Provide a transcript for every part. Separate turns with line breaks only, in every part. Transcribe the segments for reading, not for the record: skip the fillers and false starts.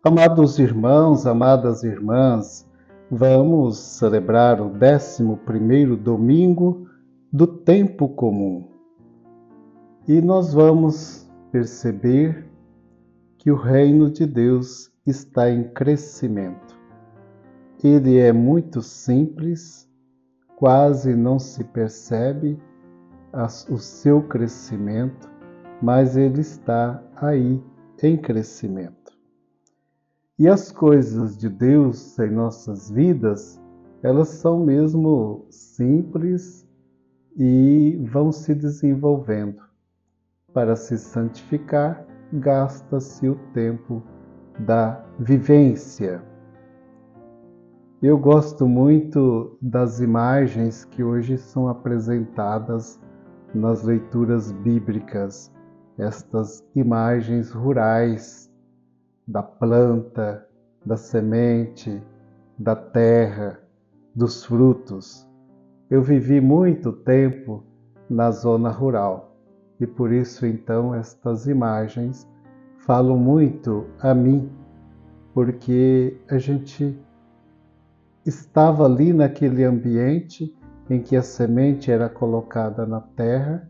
Amados irmãos, amadas irmãs, vamos celebrar o 11º domingo do tempo comum. E nós vamos perceber que o reino de Deus está em crescimento. Ele é muito simples, quase não se percebe o seu crescimento, mas ele está aí em crescimento. E as coisas de Deus em nossas vidas, elas são mesmo simples e vão se desenvolvendo. Para se santificar, gasta-se o tempo da vivência. Eu gosto muito das imagens que hoje são apresentadas nas leituras bíblicas, estas imagens rurais da planta, da semente, da terra, dos frutos. Eu vivi muito tempo na zona rural e por isso então estas imagens falam muito a mim, porque a gente estava ali naquele ambiente em que a semente era colocada na terra,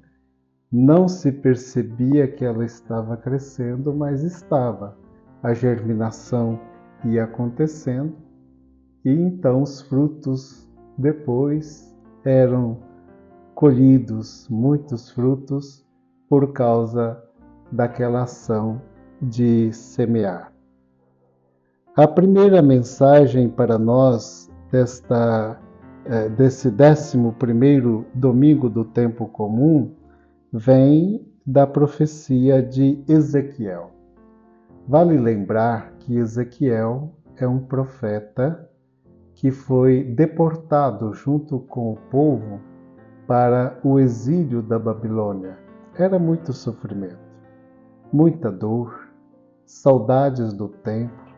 não se percebia que ela estava crescendo, mas estava. A germinação ia acontecendo e então os frutos depois eram colhidos, muitos frutos, por causa daquela ação de semear. A primeira mensagem para nós desse 11º domingo do tempo comum vem da profecia de Ezequiel. Vale lembrar que Ezequiel é um profeta que foi deportado junto com o povo para o exílio da Babilônia. Era muito sofrimento, muita dor, saudades do templo,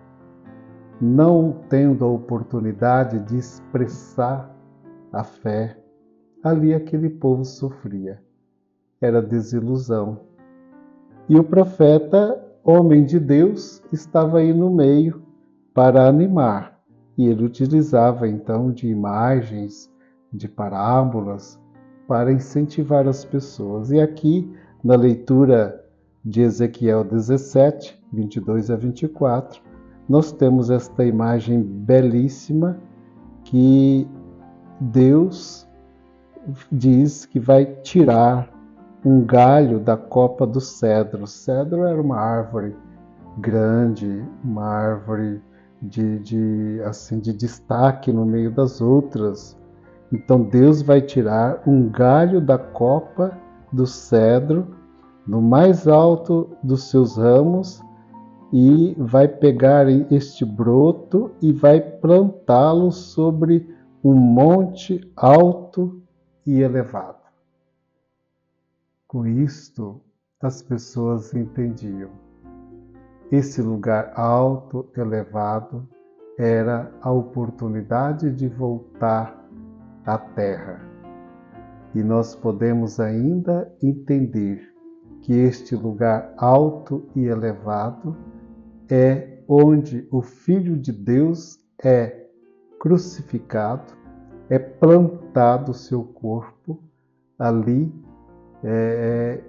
não tendo a oportunidade de expressar a fé. Ali aquele povo sofria, era desilusão. E o profeta, homem de Deus, estava aí no meio para animar. E ele utilizava então de imagens, de parábolas, para incentivar as pessoas. E aqui, na leitura de Ezequiel 17, 22 a 24, nós temos esta imagem belíssima que Deus diz que vai tirar um galho da copa do cedro. O cedro era uma árvore grande, uma árvore de destaque no meio das outras. Então Deus vai tirar um galho da copa do cedro, no mais alto dos seus ramos, e vai pegar este broto e vai plantá-lo sobre um monte alto e elevado. Com isto, as pessoas entendiam. Esse lugar alto, elevado, era a oportunidade de voltar à terra. E nós podemos ainda entender que este lugar alto e elevado é onde o Filho de Deus é crucificado, é plantado o seu corpo ali,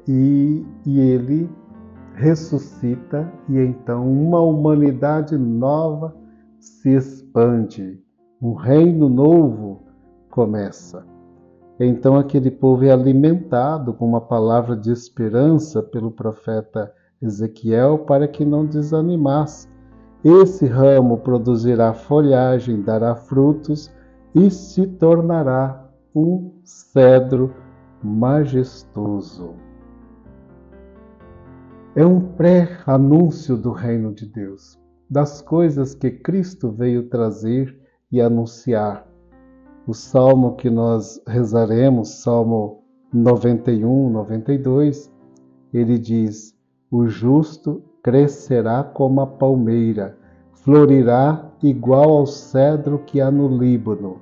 e ele ressuscita, e então uma humanidade nova se expande, um reino novo começa. Então aquele povo é alimentado com uma palavra de esperança pelo profeta Ezequiel para que não desanimasse. Esse ramo produzirá folhagem, dará frutos e se tornará um cedro majestoso. É um pré-anúncio do reino de Deus, das coisas que Cristo veio trazer e anunciar. O salmo que nós rezaremos, Salmo 91, 92, ele diz: o justo crescerá como a palmeira, florirá igual ao cedro que há no Líbano.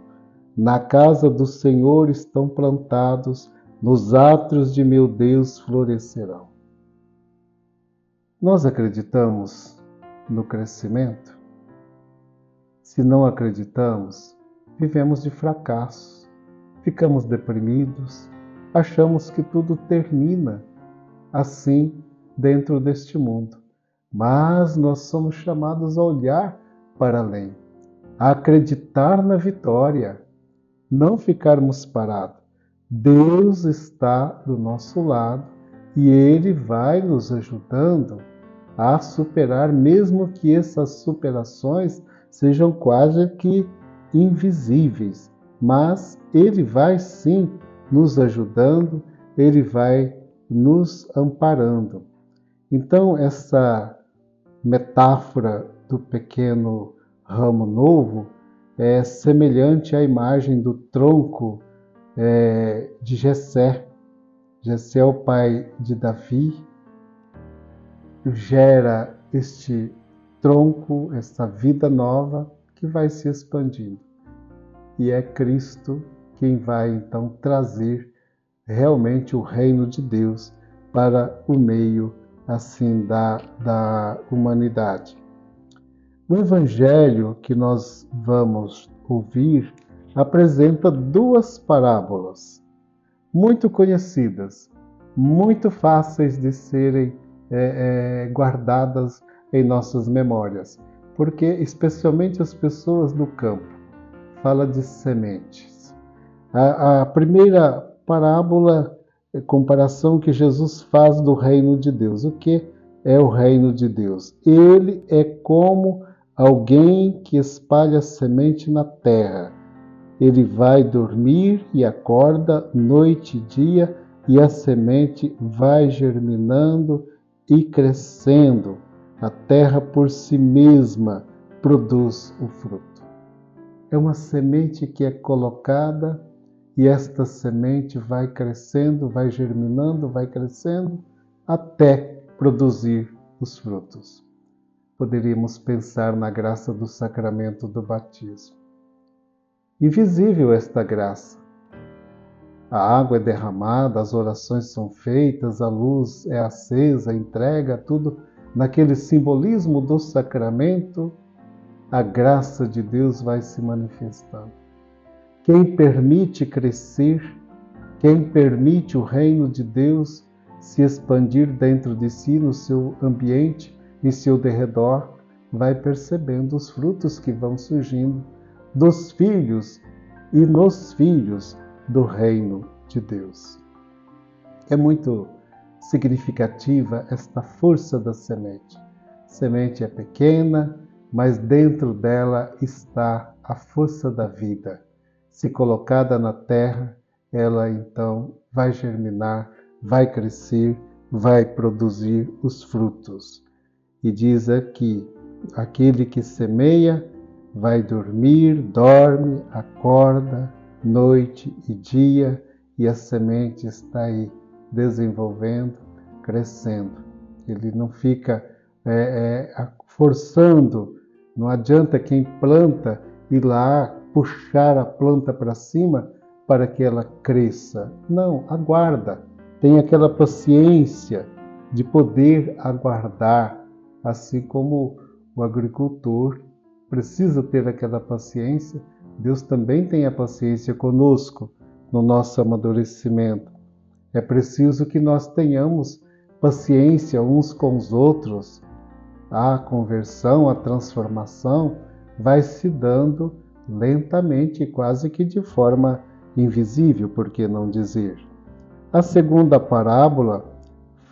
Na casa do Senhor estão plantados, nos átrios de meu Deus florescerão. Nós acreditamos no crescimento? Se não acreditamos, vivemos de fracassos, ficamos deprimidos, achamos que tudo termina assim dentro deste mundo. Mas nós somos chamados a olhar para além, a acreditar na vitória, não ficarmos parados. Deus está do nosso lado e Ele vai nos ajudando a superar, mesmo que essas superações sejam quase que invisíveis. Mas Ele vai sim nos ajudando, Ele vai nos amparando. Então, essa metáfora do pequeno ramo novo é semelhante à imagem do tronco de Jessé. Jessé é o pai de Davi, gera este tronco, essa vida nova que vai se expandindo. E é Cristo quem vai então trazer realmente o reino de Deus para o meio assim da humanidade. O evangelho que nós vamos ouvir apresenta duas parábolas muito conhecidas, muito fáceis de serem guardadas em nossas memórias, porque especialmente as pessoas do campo fala de sementes. A primeira parábola é comparação que Jesus faz do reino de Deus. O que é o reino de Deus? Ele é como alguém que espalha semente na terra. Ele vai dormir e acorda noite e dia, e a semente vai germinando e crescendo. A terra por si mesma produz o fruto. É uma semente que é colocada e esta semente vai crescendo, vai germinando, vai crescendo até produzir os frutos. Poderíamos pensar na graça do sacramento do batismo. Invisível esta graça. A água é derramada, as orações são feitas, a luz é acesa, entrega, tudo naquele simbolismo do sacramento, a graça de Deus vai se manifestando. Quem permite crescer, quem permite o reino de Deus se expandir dentro de si, no seu ambiente, em seu derredor, vai percebendo os frutos que vão surgindo dos filhos e nos filhos do reino de Deus. É muito significativa esta força da semente. A semente é pequena, mas dentro dela está a força da vida. Se colocada na terra, ela então vai germinar, vai crescer, vai produzir os frutos. E diz aqui, aquele que semeia vai dormir, dorme, acorda, noite e dia, e a semente está aí desenvolvendo, crescendo. Ele não fica forçando, não adianta quem planta ir lá puxar a planta para cima para que ela cresça. Não, aguarda, tem aquela paciência de poder aguardar, assim como o agricultor precisa ter aquela paciência, Deus também tem a paciência conosco no nosso amadurecimento. É preciso que nós tenhamos paciência uns com os outros. A conversão, a transformação vai se dando lentamente, quase que de forma invisível, por que não dizer? A segunda parábola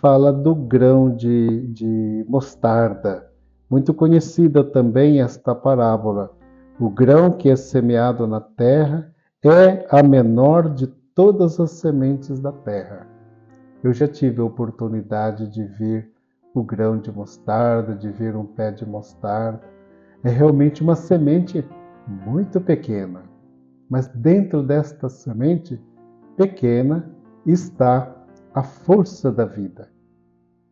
fala do grão de mostarda. Muito conhecida também esta parábola. O grão que é semeado na terra é a menor de todas as sementes da terra. Eu já tive a oportunidade de ver o grão de mostarda, de ver um pé de mostarda. É realmente uma semente muito pequena, mas dentro desta semente pequena está a força da vida.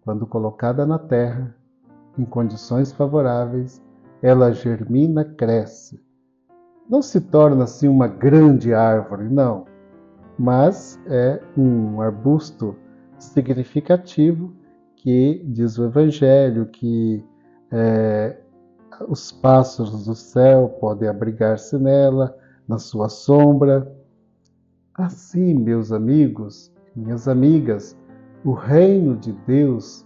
Quando colocada na terra, em condições favoráveis, ela germina, cresce. Não se torna assim uma grande árvore, não, mas é um arbusto significativo que, diz o Evangelho, que Os pássaros do céu podem abrigar-se nela, na sua sombra. Assim, meus amigos, minhas amigas, o reino de Deus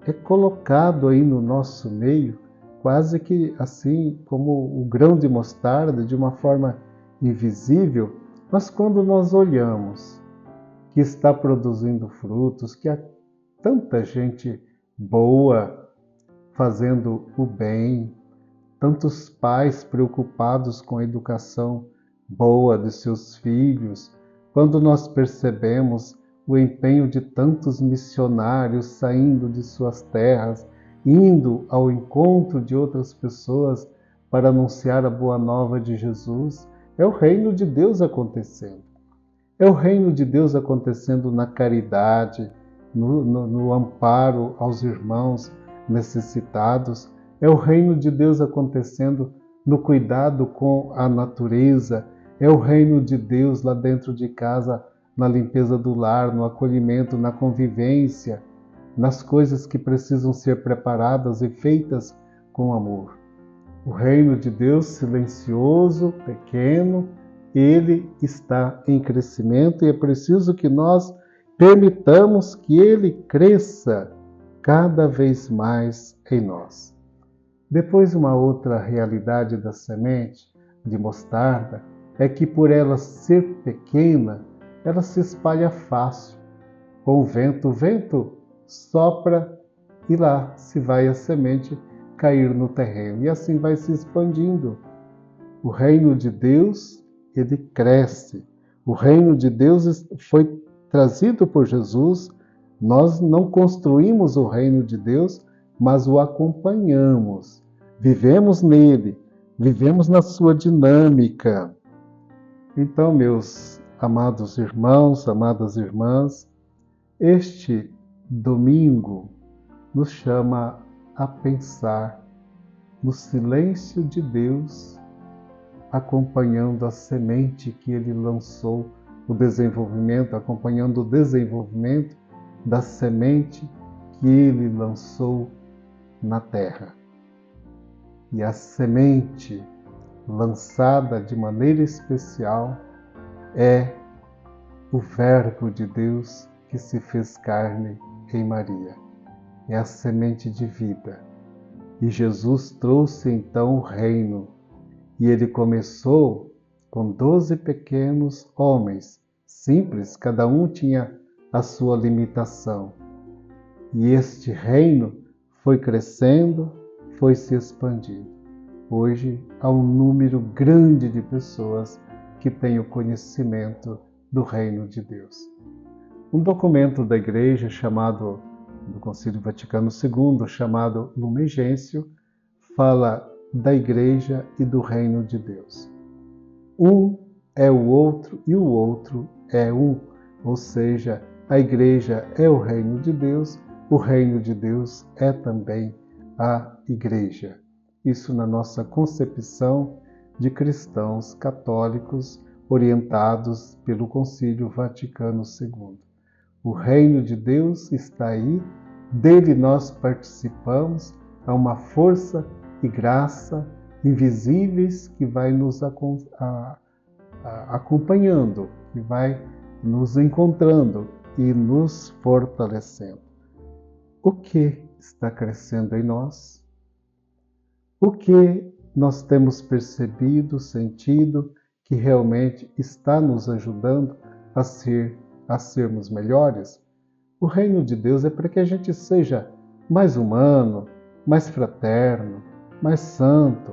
é colocado aí no nosso meio, quase que assim como o grão de mostarda, de uma forma invisível, mas quando nós olhamos que está produzindo frutos, que há tanta gente boa fazendo o bem, tantos pais preocupados com a educação boa de seus filhos, quando nós percebemos o empenho de tantos missionários saindo de suas terras, indo ao encontro de outras pessoas para anunciar a boa nova de Jesus, é o reino de Deus acontecendo. É o reino de Deus acontecendo na caridade, no amparo aos irmãos necessitados. É o reino de Deus acontecendo no cuidado com a natureza. É o reino de Deus lá dentro de casa, na limpeza do lar, no acolhimento, na convivência, nas coisas que precisam ser preparadas e feitas com amor. O reino de Deus silencioso, pequeno, ele está em crescimento e é preciso que nós permitamos que ele cresça cada vez mais em nós. Depois, uma outra realidade da semente de mostarda é que, por ela ser pequena, ela se espalha fácil. Com o vento sopra e lá se vai a semente cair no terreno. E assim vai se expandindo. O reino de Deus, ele cresce. O reino de Deus foi trazido por Jesus. Nós não construímos o reino de Deus, mas o acompanhamos. Vivemos nele, vivemos na sua dinâmica. Então, meus amados irmãos, amadas irmãs, este domingo nos chama a pensar no silêncio de Deus, acompanhando a semente que ele lançou, o desenvolvimento, acompanhando o desenvolvimento da semente que ele lançou na terra. E a semente lançada de maneira especial é o Verbo de Deus que se fez carne em Maria. É a semente de vida. E Jesus trouxe então o reino. E ele começou com 12 pequenos homens, simples, cada um tinha a sua limitação. E este reino foi crescendo, foi se expandindo. Hoje há um número grande de pessoas que têm o conhecimento do reino de Deus. Um documento da Igreja do Concílio Vaticano II, chamado Lumen Gentium, fala da Igreja e do reino de Deus. Um é o outro e o outro é um, ou seja, a Igreja é o reino de Deus, o reino de Deus é também a Igreja. Isso na nossa concepção de cristãos católicos orientados pelo Concílio Vaticano II. O reino de Deus está aí, dele nós participamos, há uma força e graça invisíveis que vai nos acompanhando, que vai nos encontrando e nos fortalecendo. O que está crescendo em nós? O que nós temos percebido, sentido, que realmente está nos ajudando a sermos melhores? O reino de Deus é para que a gente seja mais humano, mais fraterno, mais santo,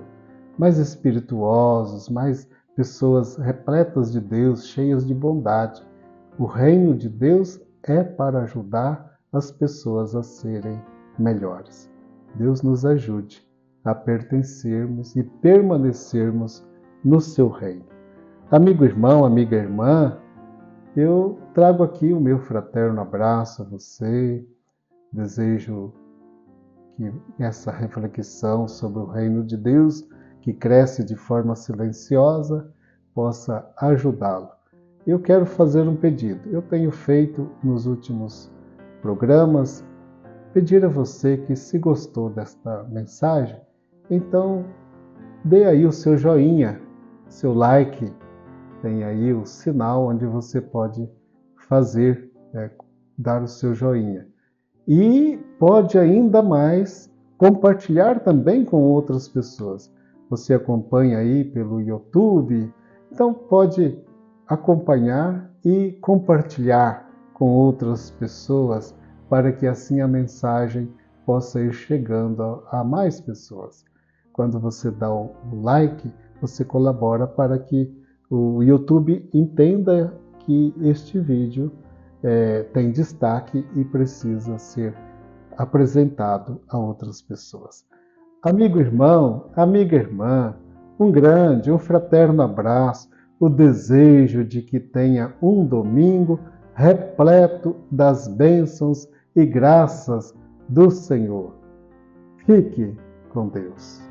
mais espirituosos, mais pessoas repletas de Deus, cheias de bondade. O reino de Deus é para ajudar as pessoas a serem melhores. Deus nos ajude a pertencermos e permanecermos no seu reino. Amigo irmão, amiga irmã, eu trago aqui o meu fraterno abraço a você. Desejo que essa reflexão sobre o reino de Deus, que cresce de forma silenciosa, possa ajudá-lo. Eu quero fazer um pedido. Eu tenho feito nos últimos programas pedir a você que, se gostou desta mensagem, então dê aí o seu joinha, seu like, tem aí o sinal onde você pode fazer, dar o seu joinha. E pode ainda mais compartilhar também com outras pessoas. Você acompanha aí pelo YouTube, então pode acompanhar e compartilhar com outras pessoas para que assim a mensagem possa ir chegando a mais pessoas. Quando você dá o like, você colabora para que o YouTube entenda que este vídeo tem destaque e precisa ser apresentado a outras pessoas. Amigo irmão, amiga irmã, um fraterno abraço, o desejo de que tenha um domingo repleto das bênçãos e graças do Senhor. Fique com Deus.